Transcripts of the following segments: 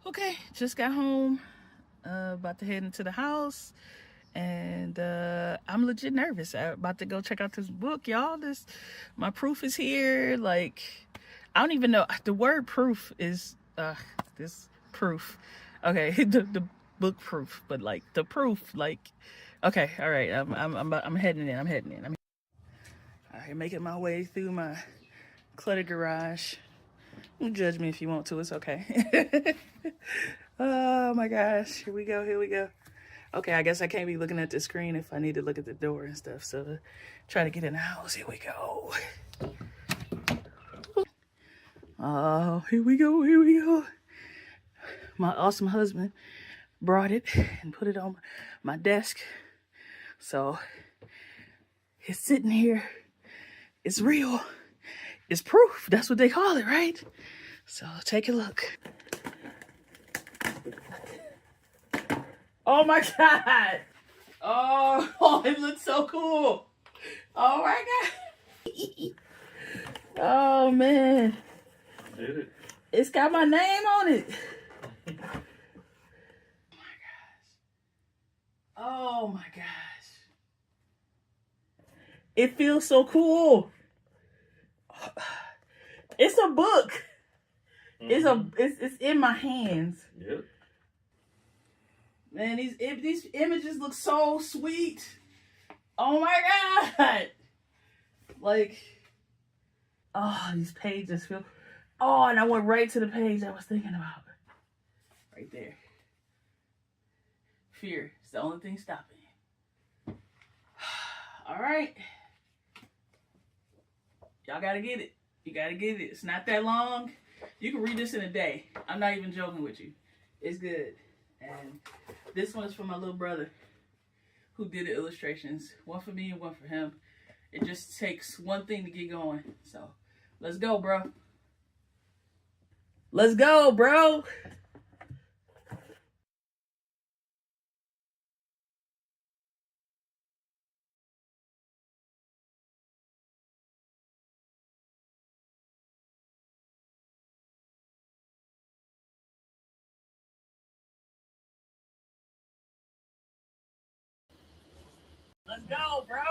Okay, just got home. About to head into the house, and I'm legit nervous. I'm about to go check out this book, y'all. My proof is here. Like, I don't even know the word proof is this proof. Okay, the book proof, but like the proof, like, okay, all right. I'm heading in. I'm heading in. I'm all right, making my way through my cluttered garage. You judge me if you want to. It's okay. Oh my gosh. Here we go. Here we go. Okay, I guess I can't be looking at the screen if I need to look at the door and stuff. So try to get in the house. Here we go. Oh, here we go. Here we go. My awesome husband brought it and put it on my desk. So it's sitting here. It's real. It's proof. That's what they call it, right? So take a look. Oh my God. Oh, it looks so cool. Oh my God. Oh man. Did it? It's got my name on it. Oh my gosh. It feels so cool. It's a book. It's in my hands. Yep. Man, these images look so sweet. Oh my God. Like, oh, these pages feel. Oh, and I went right to the page I was thinking about. Right there. Fear. It's the only thing stopping you. All right. Y'all gotta get it. You gotta get it. It's not that long. You can read this in a day. I'm not even joking with you. It's good. And this one is for my little brother who did the illustrations. One for me and one for him. It just takes one thing to get going. So let's go, bro. Let's go, bro. Let's go, bro.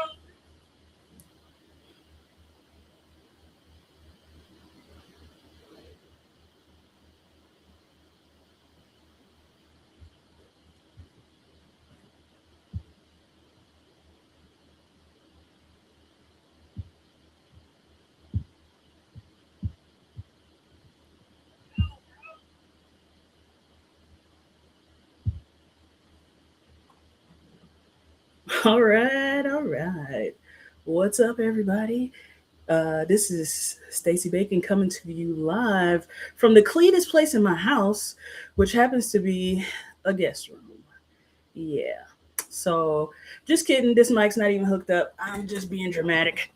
All right, all right. What's up, everybody? This is Stacie Bacon coming to you live from the cleanest place in my house, which happens to be a guest room. Yeah. So, just kidding. This mic's not even hooked up. I'm just being dramatic.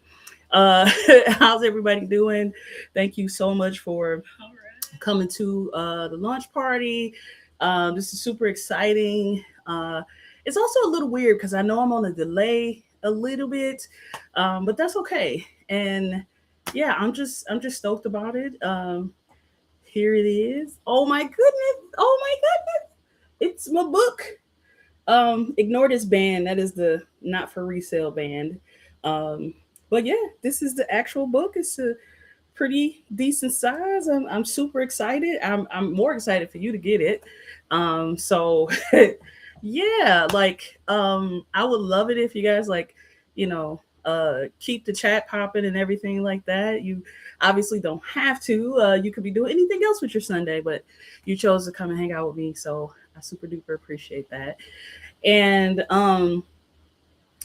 Uh, how's everybody doing? Thank you so much for coming to the launch party. This is super exciting. It's also a little weird because I know I'm on a delay a little bit, but that's okay. And yeah, I'm just stoked about it. Here it is. Oh my goodness! Oh my goodness! It's my book. Ignore this band. That is the not for resale band. Um, but yeah, this is the actual book. It's a pretty decent size. I'm super excited. I'm more excited for you to get it. So yeah, like I would love it if you guys like, keep the chat popping and everything like that. You obviously don't have to. You could be doing anything else with your Sunday, but you chose to come and hang out with me, so I super duper appreciate that. And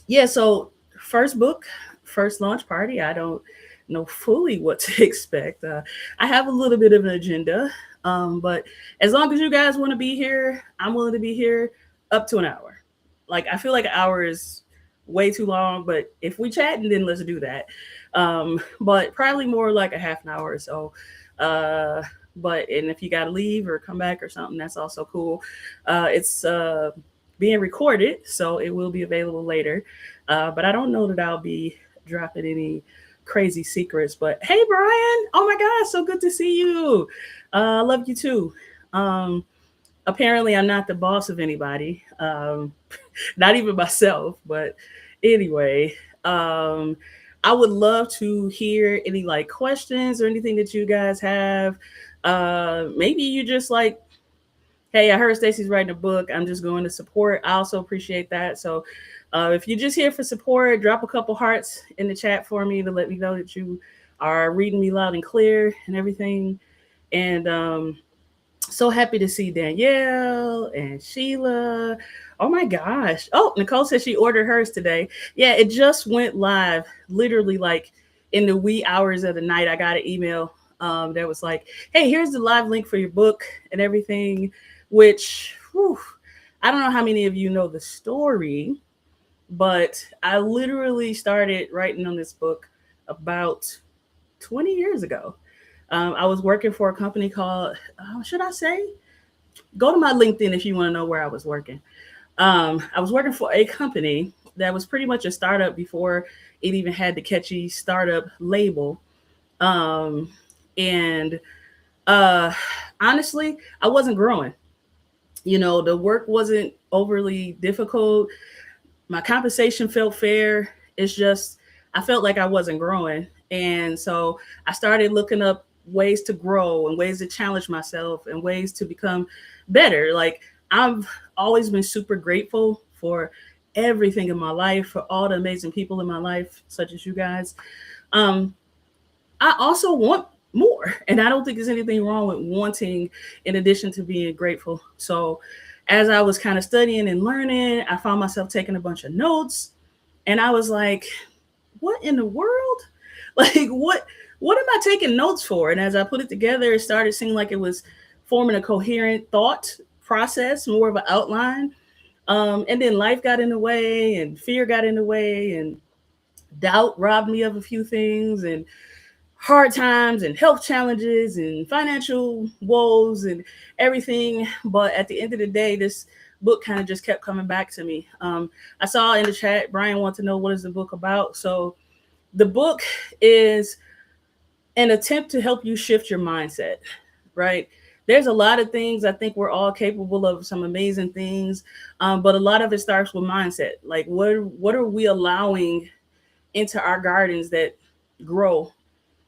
yeah, so first book, first launch party. I don't know fully what to expect. I have a little bit of an agenda, but as long as you guys want to be here, I'm willing to be here up to an hour. Like I feel like an hour is way too long, but if we chatting, then let's do that. But probably more like a half an hour or so. But and if you got to leave or come back or something, that's also cool. It's being recorded, so it will be available later. But I don't know that I'll be dropping any crazy secrets. But hey, Brian! Oh my gosh, so good to see you. I love you too. Apparently, I'm not the boss of anybody, not even myself. But anyway, um, I would love to hear any like questions or anything that you guys have. Maybe you just like, hey, I heard Stacie's writing a book. I'm just going to support. I also appreciate that. So if you're just here for support, drop a couple hearts in the chat for me to let me know that you are reading me loud and clear and everything. And so happy to see Danielle and Sheila. Oh my gosh. Oh, Nicole said she ordered hers today. Yeah, it just went live literally like in the wee hours of the night. I got an email that was like, hey, here's the live link for your book and everything, which whew, I don't know how many of you know the story, but I literally started writing on this book about 20 years ago. I was working for a company called, should I say? Go to my LinkedIn if you want to know where I was working. I was working for a company that was pretty much a startup before it even had the catchy startup label. Um, and uh, honestly, I wasn't growing. You know, the work wasn't overly difficult. My compensation felt fair. It's just I felt like I wasn't growing. And so I started looking up ways to grow and ways to challenge myself and ways to become better. Like I've always been super grateful for everything in my life, for all the amazing people in my life, such as you guys. Um, I also want more. And I don't think there's anything wrong with wanting in addition to being grateful. So as I was kind of studying and learning, I found myself taking a bunch of notes and I was like, what in the world? Like what am I taking notes for? And as I put it together, it started seeming like it was forming a coherent thought process, more of an outline. And then life got in the way and fear got in the way and doubt robbed me of a few things and hard times and health challenges and financial woes and everything. But at the end of the day, this book kind of just kept coming back to me. I saw in the chat, Brian wants to know what is the book about. So the book is an attempt to help you shift your mindset, right? There's a lot of things I think we're all capable of, some amazing things, but a lot of it starts with mindset. Like, what are we allowing into our gardens that grow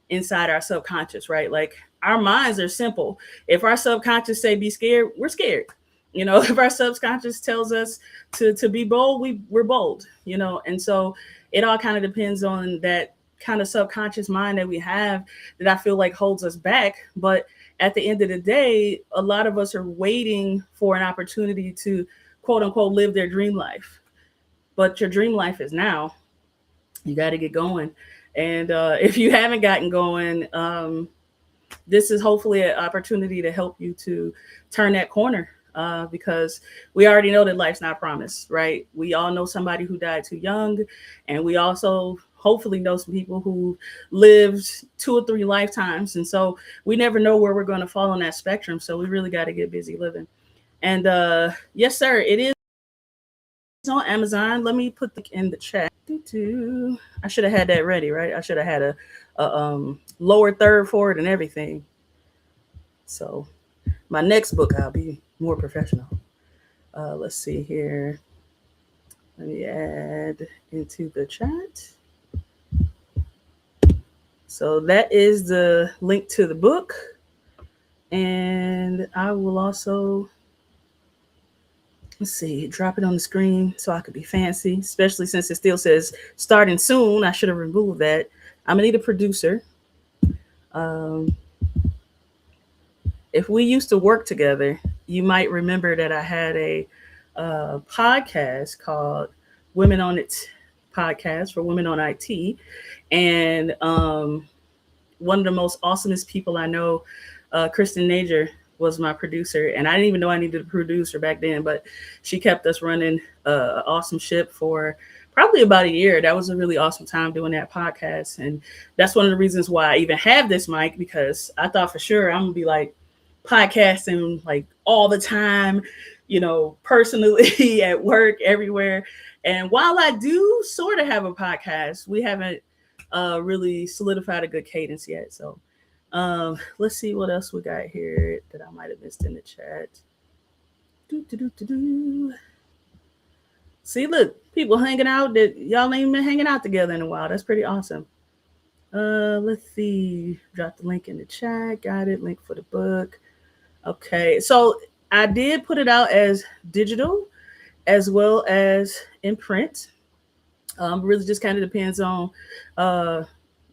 inside our subconscious, right? Like our minds are simple. If our subconscious say be scared, we're scared. You know, if our subconscious tells us to be bold, we're bold, you know, and so it all kind of depends on that kind of subconscious mind that we have that I feel like holds us back. But at the end of the day, a lot of us are waiting for an opportunity to quote unquote live their dream life. But your dream life is now. You got to get going. And if you haven't gotten going, this is hopefully an opportunity to help you to turn that corner because we already know that life's not promised, right? We all know somebody who died too young, and we also hopefully know some people who lived 2 or 3 lifetimes. And so we never know where we're going to fall on that spectrum. So we really got to get busy living. And yes, sir, it is on Amazon. Let me put the in the chat. I should have had that ready, right? I should have had a lower third for it and everything. So my next book, I'll be more professional. Let's see here. Let me add into the chat. So that is the link to the book. And I will also, let's see, drop it on the screen so I could be fancy, especially since it still says starting soon. I should have removed that. I'm going to need a producer. Um, if we used to work together, you might remember that I had a podcast called Women on It podcast for Women on IT. And one of the most awesomest people I know, Kristen Nager, was my producer. And I didn't even know I needed a producer back then, but she kept us running an awesome ship for probably about a year. That was a really awesome time doing that podcast. And that's one of the reasons why I even have this mic, because I thought for sure I'm going to be like podcasting like all the time, you know, personally, at work, everywhere. And while I do sort of have a podcast, we haven't really solidified a good cadence yet. So let's see what else we got here that I might have missed in the chat. Do, do, do, do, do. See, look, people hanging out that y'all ain't been hanging out together in a while. That's pretty awesome. Let's see. Drop the link in the chat. Got it. Link for the book. Okay, so I did put it out as digital as well as in print. Really, just kind of depends on, uh,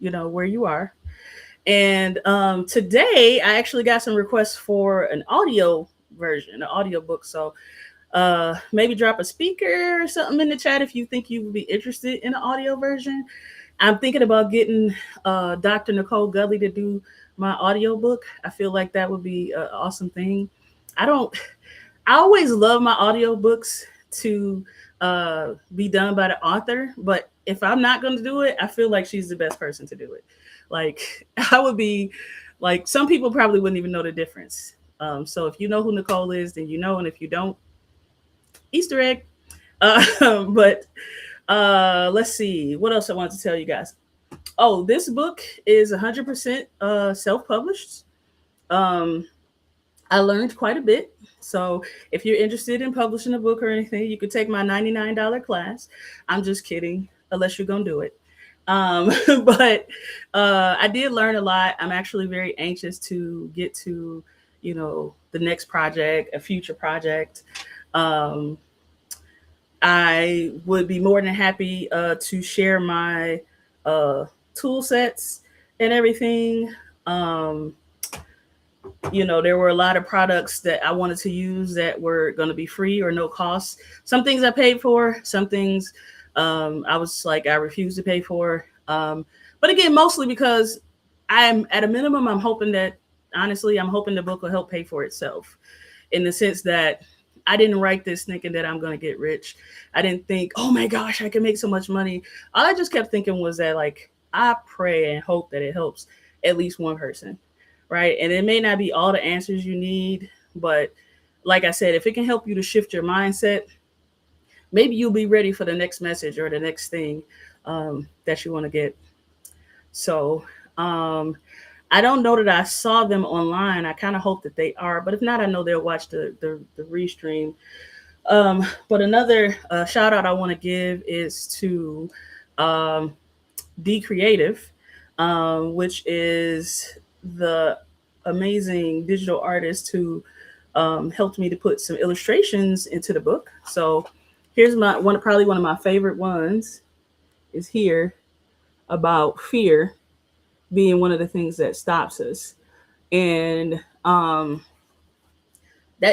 where you are. And today, I actually got some requests for an audio version, an audio book. So maybe drop a speaker or something in the chat if you think you would be interested in an audio version. I'm thinking about getting Dr. Nicole Gully to do my audio book. I feel like that would be an awesome thing. I don't. I always love my audio books to be done by the author, but if I'm not going to do it, I feel like she's the best person to do it. Like I would be like some people probably wouldn't even know the difference. So if you know who Nicole is, then you know, and if you don't, Easter egg. But let's see what else I want to tell you guys. Oh, this book is 100% self-published. Um, I learned quite a bit. So if you're interested in publishing a book or anything, you could take my $99 class. I'm just kidding, unless you're gonna do it. Um, but I did learn a lot. I'm actually very anxious to get to, the next project, a future project. Um, I would be more than happy to share my uh, tool sets and everything. Um, there were a lot of products that I wanted to use that were going to be free or no cost. Some things I paid for, some things I was like, I refuse to pay for. But again, mostly because I'm at a minimum, honestly, I'm hoping the book will help pay for itself in the sense that I didn't write this thinking that I'm going to get rich. I didn't think, oh my gosh, I can make so much money. All I just kept thinking was that, like, I pray and hope that it helps at least one person, right? And it may not be all the answers you need, but like I said, if it can help you to shift your mindset, maybe you'll be ready for the next message or the next thing that you want to get. So, I don't know that I saw them online. I kind of hope that they are, but if not, I know they'll watch the restream. But another shout out I want to give is to um, D Creative, which is the amazing digital artist who helped me to put some illustrations into the book. So here's probably one of my favorite ones is here about fear being one of the things that stops us. And that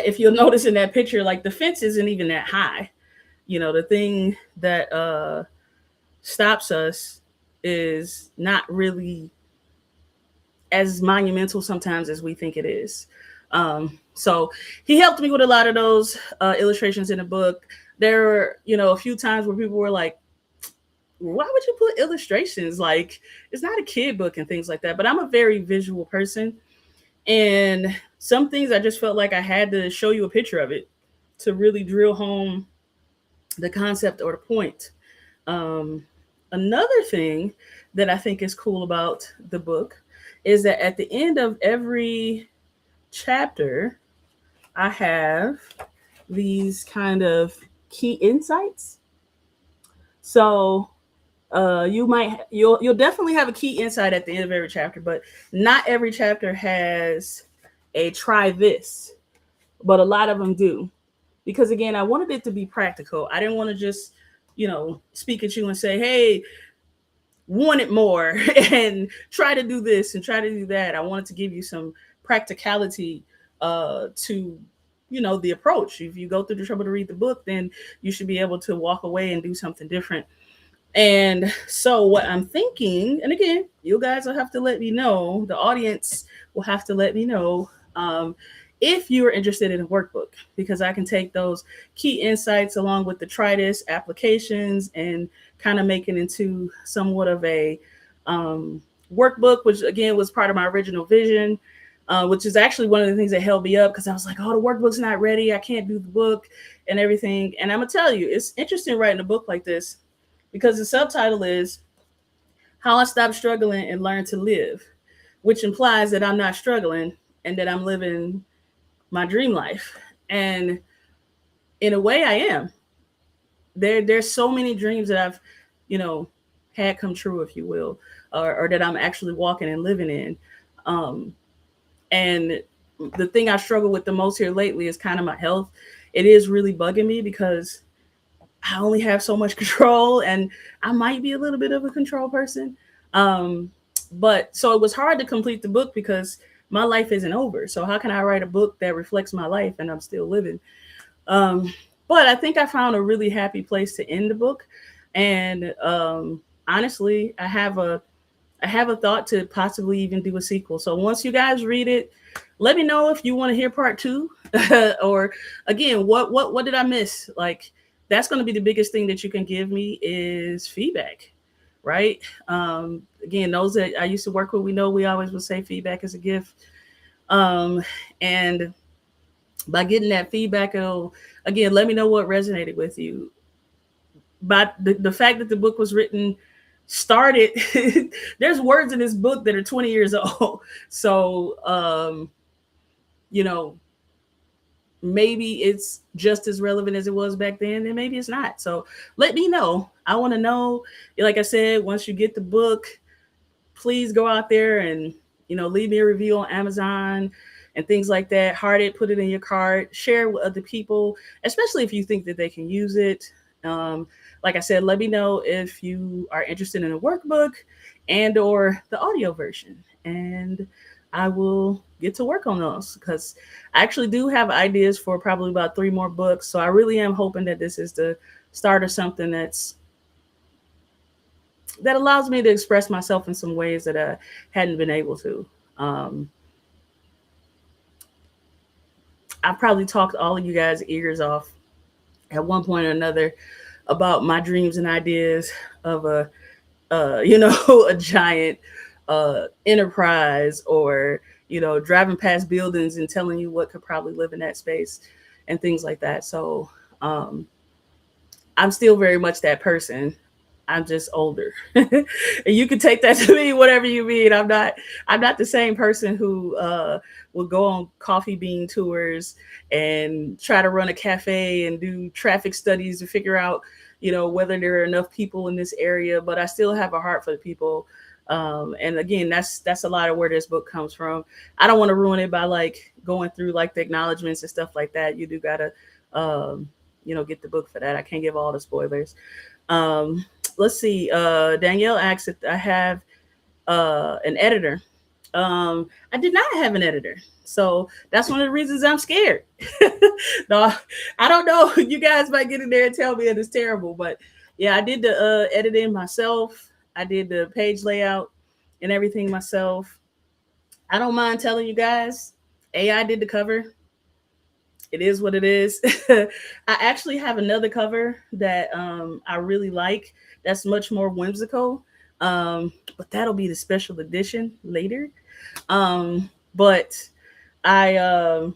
if you'll notice in that picture, like the fence isn't even that high. The thing that stops us is not really as monumental sometimes as we think it is. So he helped me with a lot of those illustrations in the book. There were, a few times where people were like, why would you put illustrations? Like, it's not a kid book and things like that. But I'm a very visual person. And some things I just felt like I had to show you a picture of it to really drill home the concept or the point. Um, Another thing that I think is cool about the book is that at the end of every chapter, I have these kind of key insights. So you'll definitely have a key insight at the end of every chapter, but not every chapter has a try this, but a lot of them do. Because again, I wanted it to be practical. I didn't want to just, speak at you and say, hey, want it more and try to do this and try to do that. I wanted to give you some practicality to the approach. If you go through the trouble to read the book, then you should be able to walk away and do something different. And so what I'm thinking, and again, you guys will have to let me know, the audience will have to let me know if you're interested in a workbook, because I can take those key insights along with the try this applications and kind of make it into somewhat of a workbook, which again was part of my original vision, which is actually one of the things that held me up because I was like, oh, the workbook's not ready. I can't do the book and everything. And I'm going to tell you, it's interesting writing a book like this because the subtitle is How I Stopped Struggling and Learned to Live, which implies that I'm not struggling and that I'm living my dream life. And in a way, I am. There's so many dreams that I've, you know, had come true, if you will, or that I'm actually walking and living in. Um, and the thing I struggle with the most here lately is kind of my health. It is really bugging me because I only have so much control, and I might be a little bit of a control person. Um, but so it was hard to complete the book because my life isn't over. So how can I write a book that reflects my life and I'm still living? Um, but I think I found a really happy place to end the book, and honestly, I have a thought to possibly even do a sequel. So once you guys read it, let me know if you want to hear part two, or again, what did I miss? Like that's going to be the biggest thing that you can give me is feedback, right? Again, those that I used to work with, we know we always would say feedback is a gift, um, and by getting that feedback, it'll again let me know what resonated with you. But the fact that the book was written started there's words in this book that are 20 years old. So you know, maybe it's just as relevant as it was back then, and maybe it's not. So let me know. I want to know. Like I said, once you get the book, please go out there and leave me a review on Amazon and things like that. Heart it, put it in your cart, share it with other people, especially if you think that they can use it. Um, like I said, let me know if you are interested in a workbook and or the audio version, and I will get to work on those because I actually do have ideas for probably about three more books. So I really am hoping that this is the start of something that allows me to express myself in some ways that I hadn't been able to. Um, I've probably talked all of you guys' ears off at one point or another about my dreams and ideas of a, a giant enterprise, or driving past buildings and telling you what could probably live in that space and things like that. So um, I'm still very much that person. I'm just older. And you can take that to mean whatever you mean. I'm not the same person who will go on coffee bean tours and try to run a cafe and do traffic studies to figure out, whether there are enough people in this area. But I still have a heart for the people. And again, that's a lot of where this book comes from. I don't want to ruin it by like going through like the acknowledgments and stuff like that. You do gotta um, get the book for that. I can't give all the spoilers. Um, let's see. Danielle asks if I have an editor. I did not have an editor. So that's one of the reasons I'm scared. No, I don't know. You guys might get in there and tell me it is terrible, but yeah, I did the editing myself. I did the page layout and everything myself. I don't mind telling you guys, AI did the cover. It is what it is. I actually have another cover that I really like. That's much more whimsical, but that'll be the special edition later. But I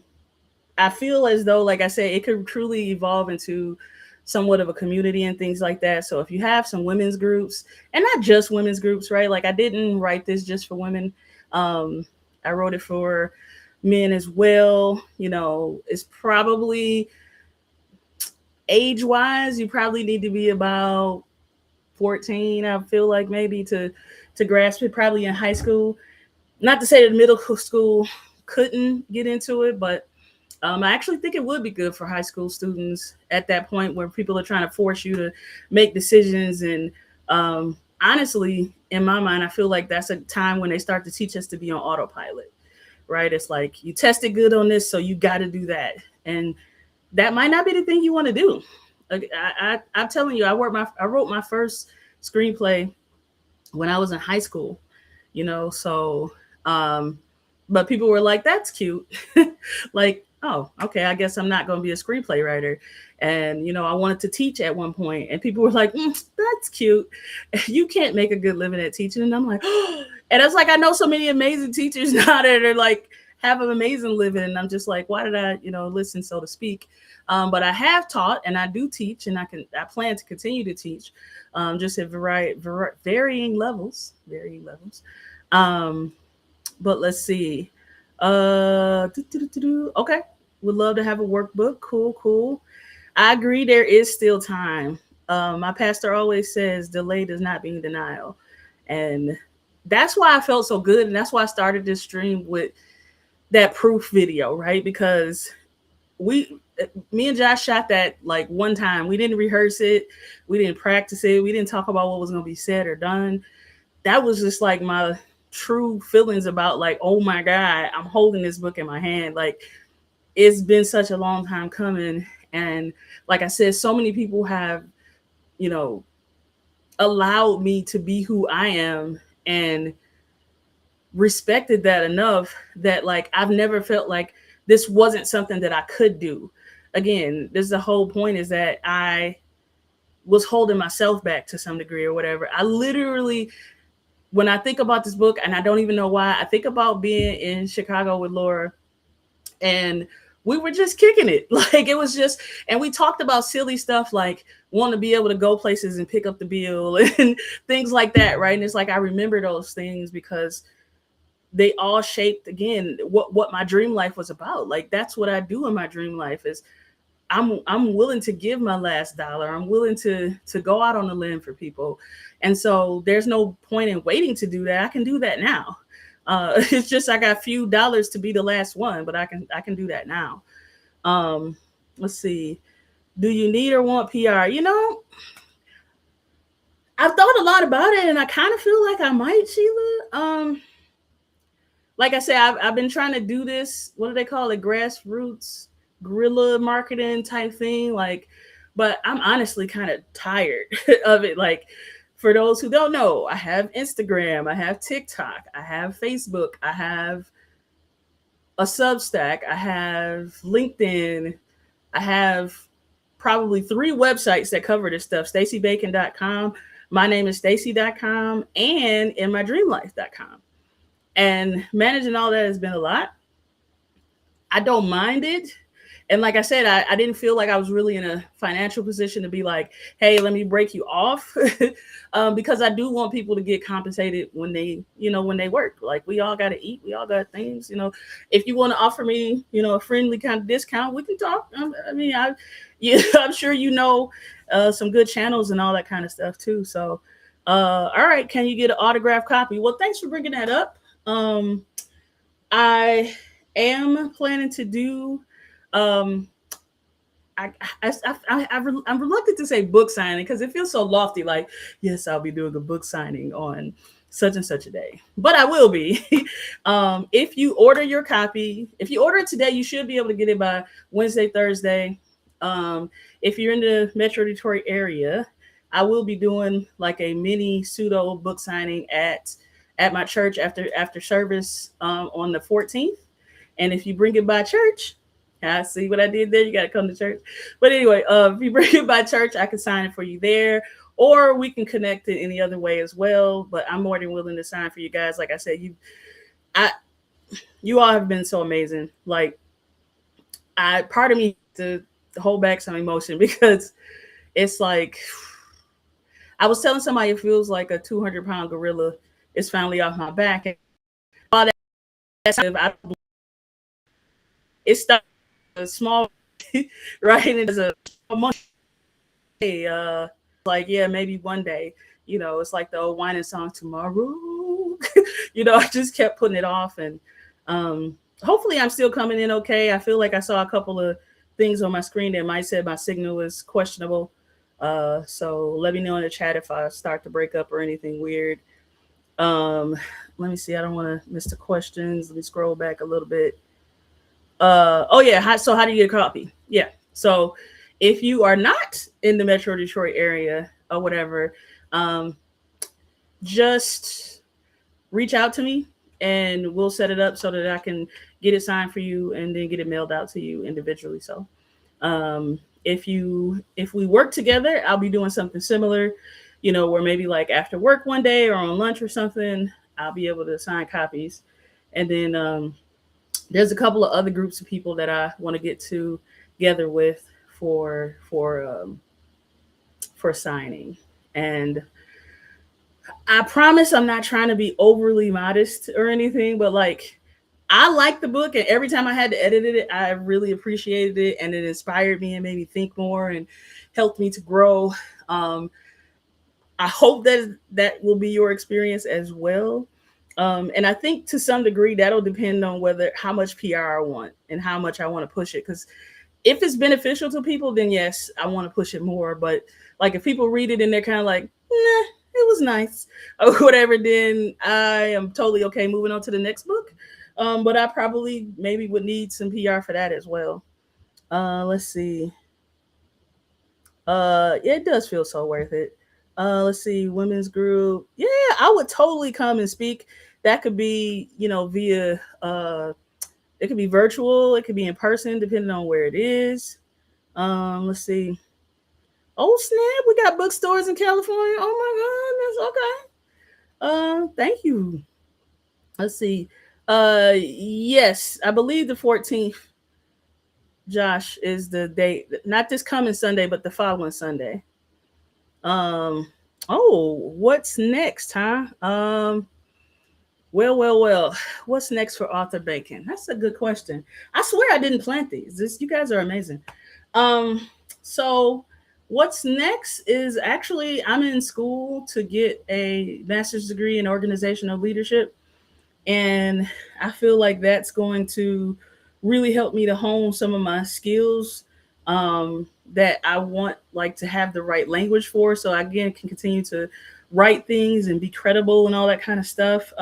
I feel as though, like I said, it could truly evolve into somewhat of a community and things like that. So if you have some women's groups, and not just women's groups, right? Like I didn't write this just for women. Um, I wrote it for men as well. It's probably age wise, you probably need to be about 14. I feel like maybe to grasp it, probably in high school. Not to say that middle school couldn't get into it, but I actually think it would be good for high school students at that point where people are trying to force you to make decisions. And honestly, in my mind, I feel like that's a time when they start to teach us to be on autopilot, right? It's like you tested good on this, so you got to do that. And that might not be the thing you want to do. Like, I'm telling you, I wrote my first screenplay when I was in high school, so um, but people were like, that's cute. Like, oh, okay, I guess I'm not going to be a screenplay writer. And, I wanted to teach at one point, and people were like, that's cute. You can't make a good living at teaching. And I'm like, oh. And it's like, I know so many amazing teachers now that are like, have an amazing living. And I'm just like, why did I, listen, so to speak? But I have taught and I do teach, and I plan to continue to teach, just at varying levels, Um, but let's see. Okay. Would love to have a workbook. Cool. I agree. There is still time. My pastor always says, "Delay does not mean denial," and that's why I felt so good, and that's why I started this stream with that proof video, right? Because we, me and Josh shot that like one time. We didn't rehearse it, we didn't practice it, we didn't talk about what was going to be said or done. That was just like my true feelings about like, oh my God, I'm holding this book in my hand. Like, it's been such a long time coming. And like I said, so many people have, you know, allowed me to be who I am and respected that enough that like I've never felt like this wasn't something that I could do. Again, this is the whole point, is that I was holding myself back to some degree or whatever. I literally, when I think about this book, and I don't even know why, I think about being in Chicago with Laura, and we were just kicking it. Like, it was just, and we talked about silly stuff like wanting to be able to go places and pick up the bill and things like that, right? And it's like I remember those things because they all shaped, again, what my dream life was about. Like, that's what I do in my dream life is I'm willing to give my last dollar. I'm willing to go out on a limb for people. And so there's no point in waiting to do that. I can do that now. It's just I got a few dollars to be the last one, but I can do that now. Let's see. Do you need or want PR? I've thought a lot about it, and I kind of feel like I might, Sheila. Like I said, I've been trying to do this. What do they call it? Grassroots guerrilla marketing type thing. Like, but I'm honestly kind of tired of it. Like, for those who don't know, I have Instagram, I have TikTok, I have Facebook, I have a Substack, I have LinkedIn, I have probably 3 websites that cover this stuff: staciebacon.com, my name is stacie.com, and inmydreamlife.com. And managing all that has been a lot. I don't mind it. And like I said, I didn't feel like I was really in a financial position to be like, hey, let me break you off. Because I do want people to get compensated when they work. Like, we all got to eat. We all got things, if you want to offer me, a friendly kind of discount, we can talk. I mean, I'm sure, some good channels and all that kind of stuff too. So, all right. Can you get an autographed copy? Well, thanks for bringing that up. I am planning to do, um, I'm reluctant to say book signing because it feels so lofty. Like, yes, I'll be doing a book signing on such and such a day, but I will be. If you order your copy, if you order it today, you should be able to get it by Wednesday, Thursday. If you're in the Metro Detroit area, I will be doing like a mini pseudo book signing at my church after service on the 14th. And if you bring it by church, I see what I did there. You got to come to church. But anyway, if you bring it by church, I can sign it for you there, or we can connect it any other way as well. But I'm more than willing to sign for you guys. Like I said, you all have been so amazing. Like, part of me to hold back some emotion because it's like, I was telling somebody it feels like a 200-pound gorilla is finally off my back. And all that, it started a small, right? And it's a month. Like, yeah, maybe one day, it's like the old whining song, tomorrow. I just kept putting it off, and hopefully I'm still coming in okay. I feel like I saw a couple of things on my screen that might say my signal is questionable. So let me know in the chat if I start to break up or anything weird. Let me see. I don't want to miss the questions. Let me scroll back a little bit. Oh yeah. So how do you get a copy? Yeah. So if you are not in the Metro Detroit area or whatever, just reach out to me and we'll set it up so that I can get it signed for you and then get it mailed out to you individually. So, if we work together, I'll be doing something similar, where maybe like after work one day or on lunch or something, I'll be able to sign copies. And then, there's a couple of other groups of people that I want to get together with for signing. And I promise I'm not trying to be overly modest or anything, but like, I liked the book, and every time I had to edit it, I really appreciated it, and it inspired me and made me think more and helped me to grow. Um, I hope that that will be your experience as well. And I think to some degree that'll depend on whether how much PR I want and how much I want to push it. Because if it's beneficial to people, then yes, I want to push it more. But like if people read it and they're kind of like, nah, it was nice or whatever, then I am totally okay moving on to the next book. But I probably maybe would need some PR for that as well. Let's see. Yeah, it does feel so worth it. Let's see, women's group. Yeah, I would totally come and speak. That could be, via it could be virtual, it could be in person, depending on where it is. Let's see. Oh snap, we got bookstores in California. Oh my goodness, okay. Thank you. Let's see. Yes, I believe the 14th, Josh, is the date. Not this coming Sunday, but the following Sunday. Um, oh, what's next, huh? Well. What's next for Arthur Bacon? That's a good question. I swear I didn't plant these. You guys are amazing. Um, so what's next is actually I'm in school to get a master's degree in organizational leadership, and I feel like that's going to really help me to hone some of my skills that I want like to have the right language for, so I again can continue to write things and be credible and all that kind of stuff.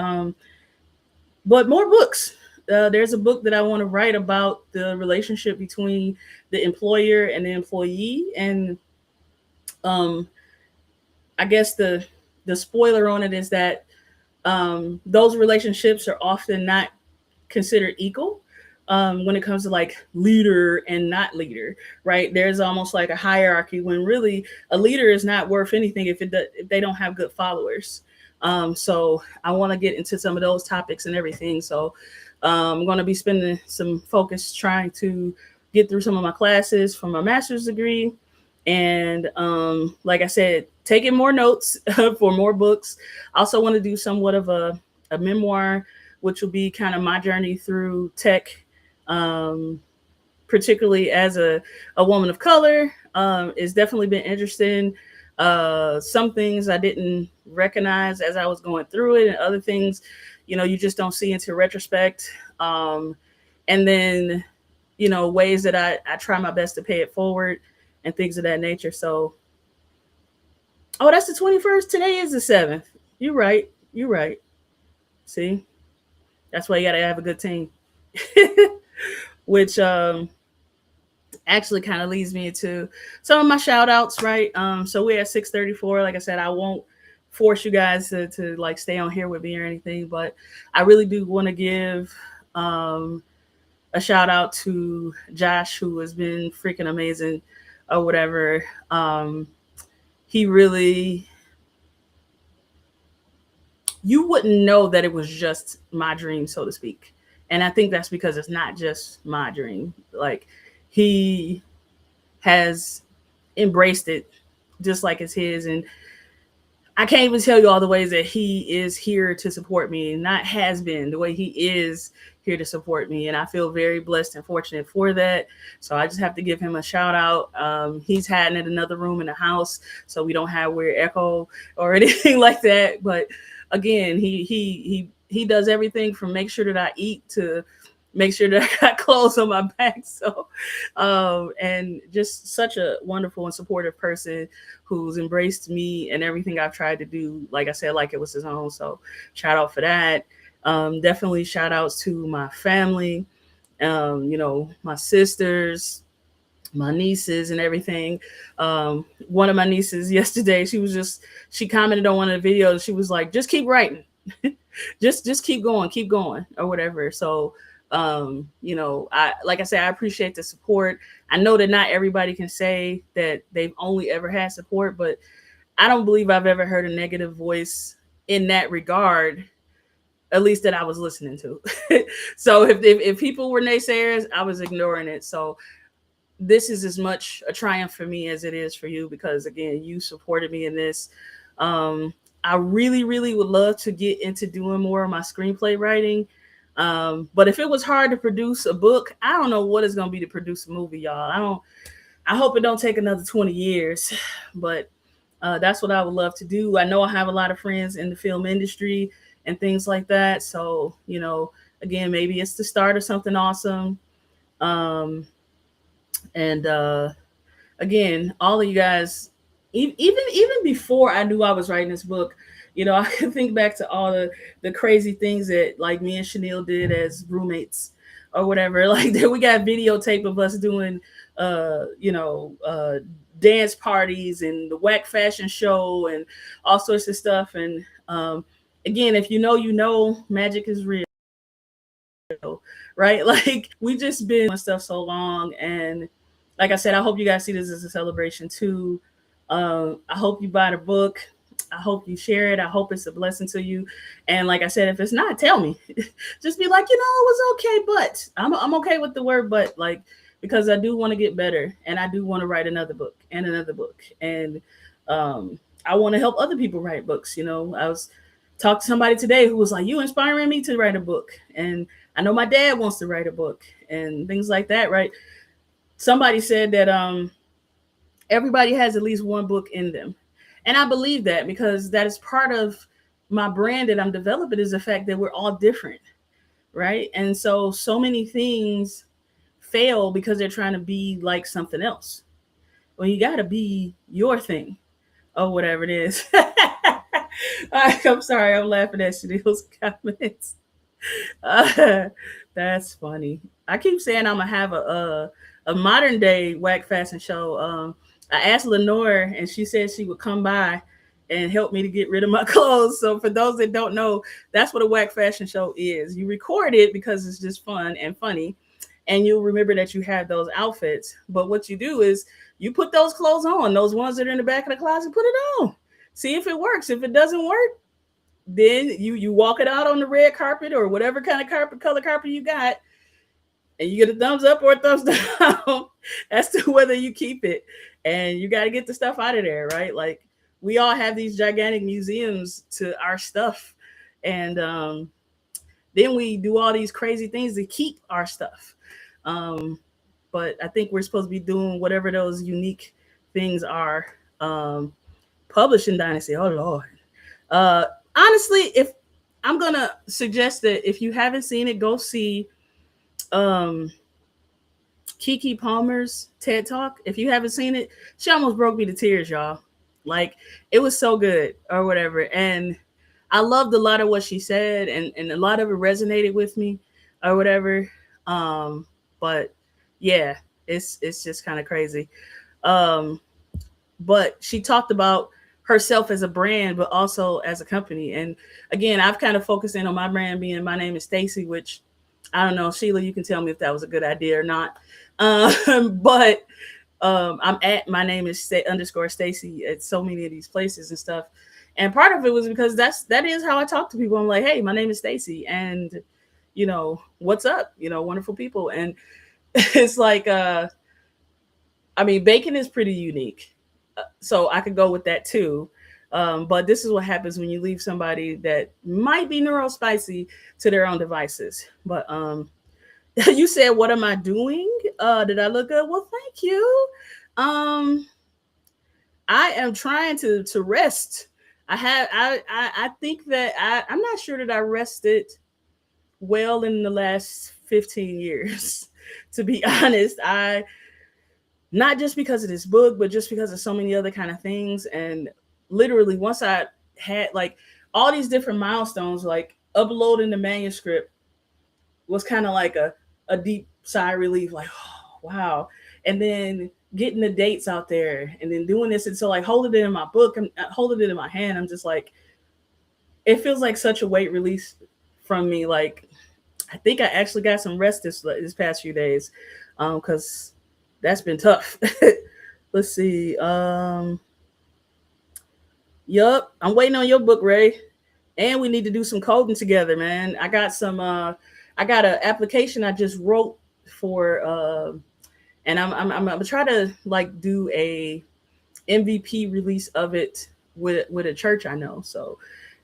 But more books. There's a book that I want to write about the relationship between the employer and the employee, and um, I guess the spoiler on it is that those relationships are often not considered equal when it comes to like leader and not leader, right? There's almost like a hierarchy when really a leader is not worth anything if they don't have good followers. So I want to get into some of those topics and everything. So I'm going to be spending some focus trying to get through some of my classes for my master's degree. And like I said, taking more notes for more books. I also want to do somewhat of a memoir, which will be kind of my journey through tech, um, particularly as a woman of color. It's definitely been interesting. Some things I didn't recognize as I was going through it, and other things, you just don't see into retrospect. And then, ways that I try my best to pay it forward and things of that nature. So, oh, that's the 21st. Today is the 7th. You're right. You're right. See, that's why you got to have a good team. Which actually kind of leads me to some of my shout outs, right? So we're at 6:34. Like I said, I won't force you guys to like stay on here with me or anything, but I really do want to give a shout out to Josh, who has been freaking amazing or whatever. He really, you wouldn't know that it was just my dream, so to speak. And I think that's because it's not just my dream. Like he has embraced it just like it's his. And I can't even tell you all the ways that he is here to support me, not has been, the way he is here to support me. And I feel very blessed and fortunate for that. So I just have to give him a shout out. He's hiding in another room in the house, so we don't have weird echo or anything like that. But again, he does everything from make sure that I eat to make sure that I got clothes on my back. So, and just such a wonderful and supportive person who's embraced me and everything I've tried to do. Like I said, like it was his own. So, shout out for that. Definitely shout outs to my family, my sisters, my nieces, and everything. One of my nieces yesterday, she commented on one of the videos. She was like, "Just keep writing, just keep going, or whatever." So I like I said, I appreciate the support. I know that not everybody can say that they've only ever had support, but I don't believe I've ever heard a negative voice in that regard, at least that I was listening to. So if people were naysayers, I was ignoring it. So this is as much a triumph for me as it is for you, because again, you supported me in this. I really, really would love to get into doing more of my screenplay writing. But if it was hard to produce a book, I don't know what it's gonna be to produce a movie, y'all. I hope it don't take another 20 years, but that's what I would love to do. I know I have a lot of friends in the film industry and things like that. So, again, maybe it's the start of something awesome. Um, and again, all of you guys, even before I knew I was writing this book, I can think back to all the crazy things that like me and Chanel did as roommates or whatever. Like that we got videotape of us doing dance parties and the whack fashion show and all sorts of stuff. And again, if magic is real, right? Like we just been doing stuff so long, and like I said, I hope you guys see this as a celebration too. I hope you buy the book. I hope you share it. I hope it's a blessing to you. And like I said, if it's not, tell me. Just be like, it was okay, but I'm okay with the word but, like, because I do want to get better, and I do want to write another book and another book, and I want to help other people write books. I was talking to somebody today who was like, "You inspiring me to write a book," and I know my dad wants to write a book and things like that, right? Somebody said that everybody has at least one book in them. And I believe that because that is part of my brand that I'm developing, is the fact that we're all different, right? And so many things fail because they're trying to be like something else. Well, you got to be your thing or whatever it is. I'm sorry, I'm laughing at Chanel's comments. Uh, that's funny. I keep saying I'm gonna have a modern day whack fashion show. I asked Lenore, and she said she would come by and help me to get rid of my clothes. So for those that don't know, that's what a whack fashion show is. You record it because it's just fun and funny, and you'll remember that you had those outfits. But what you do is you put those clothes on, those ones that are in the back of the closet, put it on. See if it works. If it doesn't work, then you walk it out on the red carpet or whatever kind of color carpet you got, and you get a thumbs up or a thumbs down as to whether you keep it. And you got to get the stuff out of there, right? Like we all have these gigantic museums to our stuff, and then we do all these crazy things to keep our stuff. Um, but I think we're supposed to be doing whatever those unique things are. Publishing Dynasty, oh Lord. Uh, Honestly, if I'm gonna suggest that if you haven't seen it, go see um Kiki Palmer's TED Talk. If you haven't seen it, she almost broke me to tears, y'all. Like it was so good or whatever. And I loved a lot of what she said, and a lot of it resonated with me or whatever. But yeah, it's just kind of crazy. Um, but she talked about herself as a brand, but also as a company. And again, I've kind of focused in on my brand being my name is Stacie, which I don't know, Sheila, you can tell me if that was a good idea or not. But I'm at my name is underscore Stacie at so many of these places and stuff. And part of it was because that is how I talk to people. I'm like, hey, my name is Stacie, and what's up? Wonderful people. And it's like I mean, bacon is pretty unique. So I could go with that too. But this is what happens when you leave somebody that might be neurospicy to their own devices. But you said, what am I doing? Did I look good? Well, thank you. Um, I am trying to rest. I think that I'm not sure that I rested well in the last 15 years. To be honest, I not just because of this book, but just because of so many other kind of things. And literally, once I had like all these different milestones, like uploading the manuscript was kind of like a deep sigh of relief, like, oh, wow. And then getting the dates out there and then doing this. And so, like, holding it in my book, I'm holding it in my hand. I'm just like, it feels like such a weight release from me. Like, I think I actually got some rest this past few days because that's been tough. Let's see. Yup, I'm waiting on your book, Ray. And we need to do some coding together, man. I got I got an application I just wrote for and I'm gonna try to like do a MVP release of it with a church I know. So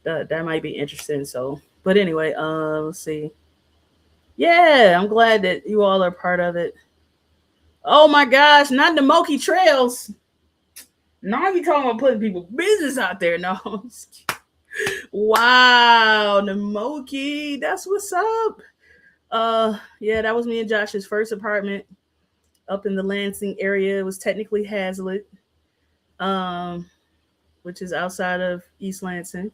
that might be interesting. So but anyway, let's see. Yeah, I'm glad that you all are part of it. Oh my gosh, not the Moki Trails. Now you talking about putting people business out there. No. Wow, the Moki. That's what's up. Yeah, that was me and Josh's first apartment up in the Lansing area. It was technically Hazlitt, um, which is outside of East Lansing.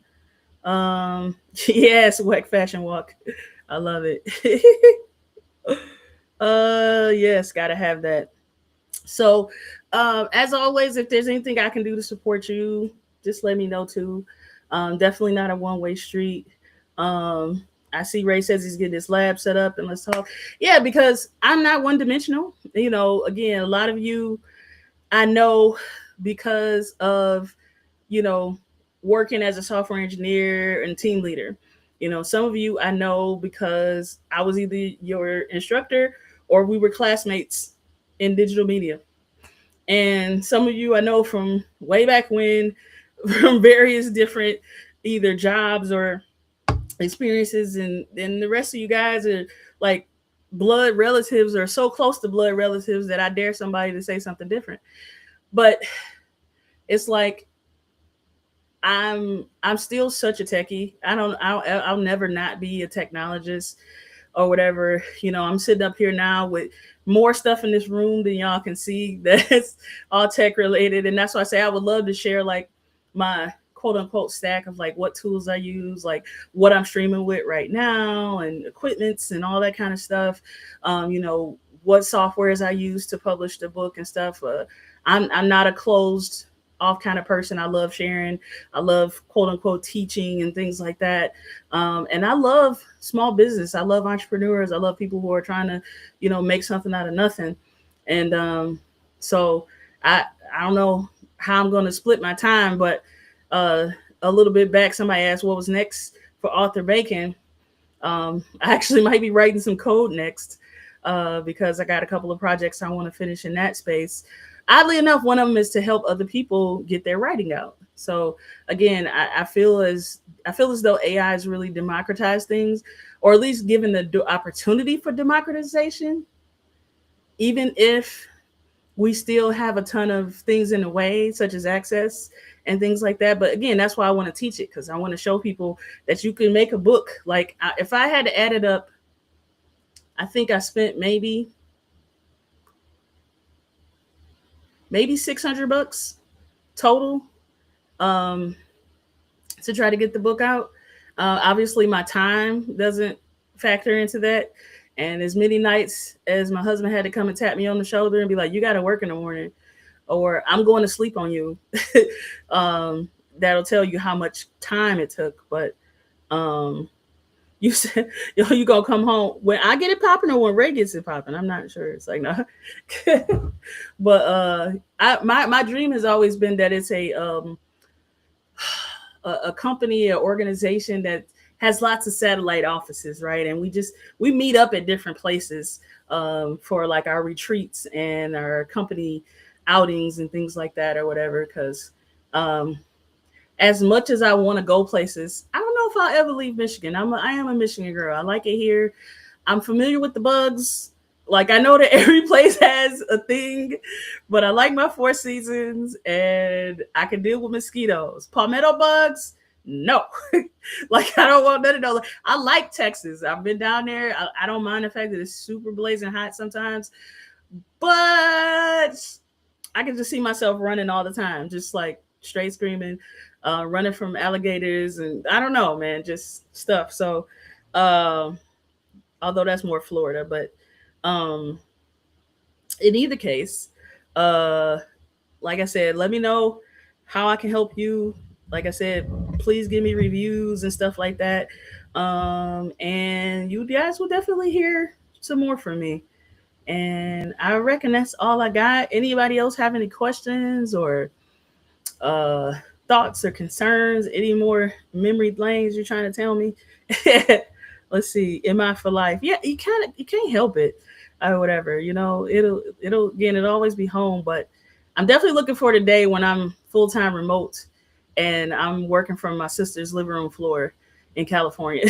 Yes, Whack Fashion Walk. I love it. Yes, gotta have that. So, as always, if there's anything I can do to support you, just let me know too. Definitely not a one-way street. Um, I see Ray says he's getting his lab set up, and let's talk. Yeah, because I'm not one-dimensional. You know, again, a lot of you I know because of you know working as a software engineer and team leader. You know, some of you I know because I was either your instructor or we were classmates in digital media. And some of you I know from way back when, from various different either jobs or experiences, and then the rest of you guys are like blood relatives or so close to blood relatives that I dare somebody to say something different. But it's like I'm still such a techie. I'll never not be a technologist or whatever. You know, I'm sitting up here now with more stuff in this room than y'all can see that's all tech related. And that's why I say I would love to share like my quote unquote stack of like what tools I use, like what I'm streaming with right now and equipments and all that kind of stuff. You know, what softwares I use to publish the book and stuff. I'm not a closed off kind of person. I love sharing. I love quote unquote teaching and things like that. And I love small business. I love entrepreneurs. I love people who are trying to, make something out of nothing. And so I I don't know how I'm going to split my time, but uh, a little bit back, somebody asked what was next for Author Bacon. I actually might be writing some code next because I got a couple of projects I want to finish in that space. Oddly enough, one of them is to help other people get their writing out. So again, I feel as though AI has really democratized things, or at least given the opportunity for democratization, even if we still have a ton of things in the way, such as access and things like that. But again, that's why I want to teach it, because I want to show people that you can make a book. Like if I had to add it up, I think I spent maybe $600 total um, to try to get the book out. Obviously, my time doesn't factor into that. And as many nights as my husband had to come and tap me on the shoulder and be like, "You got to work in the morning," or "I'm going to sleep on you," that'll tell you how much time it took. But um, you said, "Yo, you gonna come home when I get it popping or when Ray gets it popping?" I'm not sure. It's like no, but my dream has always been that it's a company, an organization that has lots of satellite offices, right? And we meet up at different places for like our retreats and our company outings and things like that or whatever. Because um, as much as I want to go places, I don't know if I'll ever leave Michigan. I am a Michigan girl. I like it here. I'm familiar with the bugs. Like I know that every place has a thing, but I like my four seasons and I can deal with mosquitoes. Palmetto bugs, no. Like I don't want none of those. I like Texas. I've been down there. I don't mind the fact that it's super blazing hot sometimes, but I can just see myself running all the time, just like straight screaming, running from alligators, and I don't know, man, just stuff. So, um, although that's more Florida, but um, in either case, uh, like I said, let me know how I can help you. Like I said, please give me reviews and stuff like that. And you guys will definitely hear some more from me. And I reckon that's all I got. Anybody else have any questions or uh, thoughts or concerns? Any more memory lanes you're trying to tell me? Let's see. Am I for life? Yeah, you can't help it or whatever. It'll again. It'll always be home, but I'm definitely looking for the day when I'm full time remote and I'm working from my sister's living room floor. in California.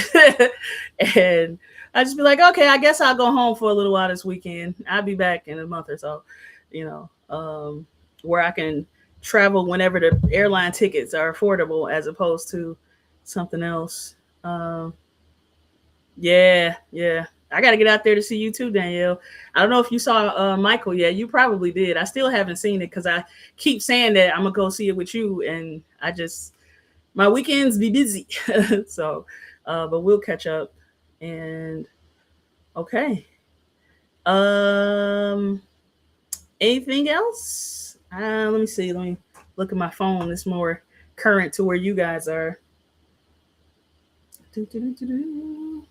And I just be like, okay, I guess I'll go home for a little while this weekend. I'll be back in a month or so, you know, where I can travel whenever the airline tickets are affordable as opposed to something else. Um, yeah, yeah. I got to get out there to see you too, Danielle. I don't know if you saw Michael yet. You probably did. I still haven't seen it because I keep saying that I'm gonna go see it with you, and I just my weekends be busy. So, but we'll catch up. And okay, um, anything else? Let me see. Let me look at my phone. It's more current to where you guys are. Doo-doo-doo-doo-doo.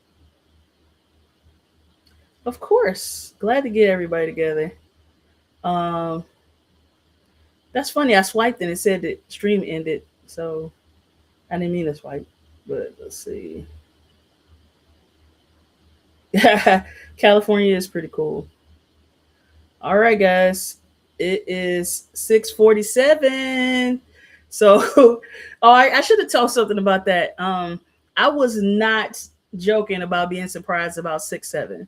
Of course, glad to get everybody together. Um, that's funny. I swiped and it said that stream ended, so I didn't mean to swipe. But let's see. California is pretty cool. All right, guys. It is 6:47. So, oh, I should have told something about that. I was not joking about being surprised about 6/7.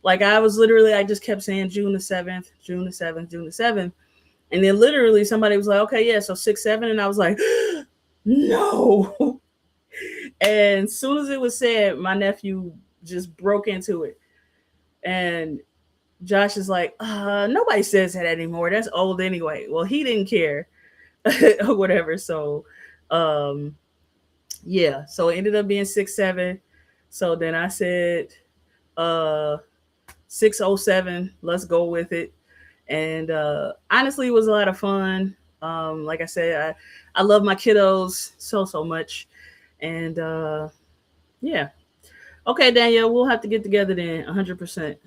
Like I was literally, I just kept saying June the 7th, June the 7th, June the 7th. And then literally somebody was like, okay, yeah, so 6/7. And I was like, no. And as soon as it was said, my nephew just broke into it. And Josh is like, nobody says that anymore. That's old anyway. Well, he didn't care or whatever. So, um, yeah. So it ended up being 6/7. So then I said, uh, 6:07. Let's go with it. And honestly, it was a lot of fun. Like I said, I love my kiddos so much. And yeah. Okay, Danielle, we'll have to get together then, 100%.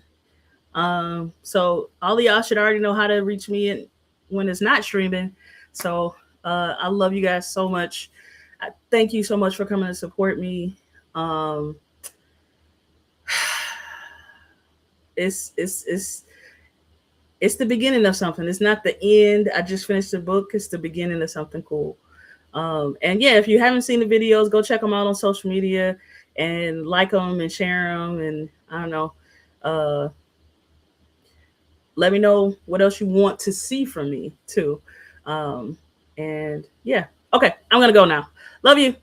So all of y'all should already know how to reach me when it's not streaming. So I love you guys so much. Thank you so much for coming to support me. Um, it's it's the beginning of something. It's not the end. I just finished the book. It's the beginning of something cool. And yeah, if you haven't seen the videos, go check them out on social media and like them and share them. And I don't know. Uh, Let me know what else you want to see from me too. Um, and yeah, okay, I'm gonna go now. Love you.